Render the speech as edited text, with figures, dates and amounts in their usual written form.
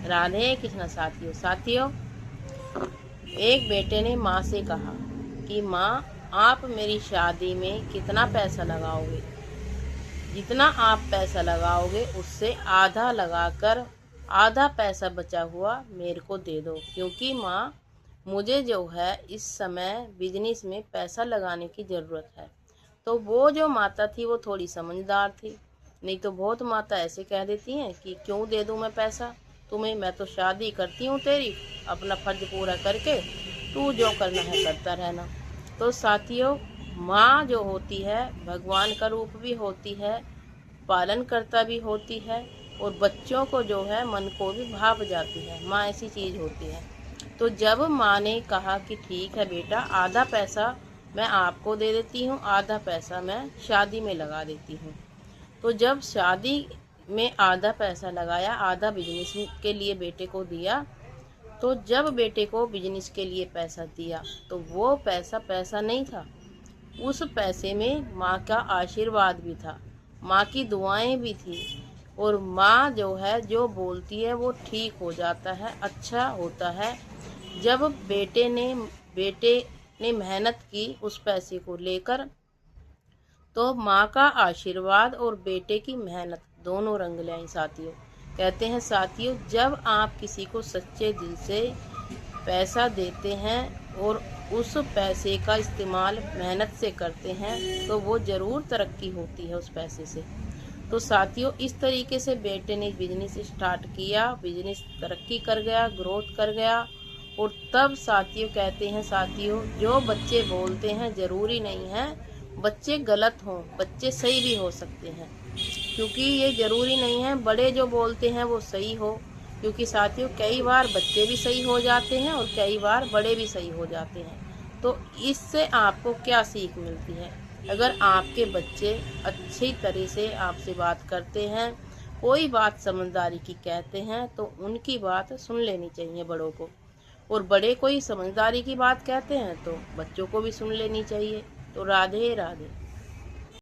राधे कृष्ण साथियों, एक बेटे ने माँ से कहा कि माँ, आप मेरी शादी में कितना पैसा लगाओगे? जितना आप पैसा लगाओगे उससे आधा लगाकर आधा पैसा बचा हुआ मेरे को दे दो, क्योंकि माँ मुझे जो है इस समय बिजनेस में पैसा लगाने की ज़रूरत है। तो वो जो माता थी वो थोड़ी समझदार थी, नहीं तो बहुत माता ऐसे कह देती हैं कि क्यों दे दूँ मैं पैसा तुम्हें, मैं तो शादी करती हूँ तेरी, अपना फर्ज पूरा करके तू जो करना है करता रहना। तो साथियों, माँ जो होती है भगवान का रूप भी होती है, पालनकर्ता भी होती है, और बच्चों को जो है मन को भी भाप जाती है। माँ ऐसी चीज़ होती है। तो जब माँ ने कहा कि ठीक है बेटा, आधा पैसा मैं आपको दे देती हूँ, आधा पैसा मैं शादी में लगा देती हूँ। तो जब शादी में आधा पैसा लगाया, आधा बिजनेस के लिए बेटे को दिया, तो जब बेटे को बिजनेस के लिए पैसा दिया तो वो पैसा पैसा नहीं था, उस पैसे में माँ का आशीर्वाद भी था, माँ की दुआएं भी थी। और माँ जो है जो बोलती है वो ठीक हो जाता है, अच्छा होता है। जब बेटे ने मेहनत की उस पैसे को लेकर, तो माँ का आशीर्वाद और बेटे की मेहनत दोनों रंग लाई साथियों। कहते हैं साथियों, जब आप किसी को सच्चे दिल से पैसा देते हैं और उस पैसे का इस्तेमाल मेहनत से करते हैं तो वो ज़रूर तरक्की होती है उस पैसे से। तो साथियों, इस तरीके से बेटे ने बिजनेस स्टार्ट किया, बिजनेस तरक्की कर गया, ग्रोथ कर गया। और तब साथियों कहते हैं साथियों, जो बच्चे बोलते हैं ज़रूरी नहीं है बच्चे गलत हों, बच्चे सही भी हो सकते हैं, क्योंकि ये ज़रूरी नहीं है बड़े जो बोलते हैं वो सही हो। क्योंकि साथियों कई बार बच्चे भी सही हो जाते हैं और कई बार बड़े भी सही हो जाते हैं। तो इससे आपको क्या सीख मिलती है? अगर आपके बच्चे अच्छी तरह से आपसे बात करते हैं, कोई बात समझदारी की कहते हैं, तो उनकी बात सुन लेनी चाहिए बड़ों को। और बड़े कोई समझदारी की बात कहते हैं तो बच्चों को भी सुन लेनी चाहिए। तो राधे राधे।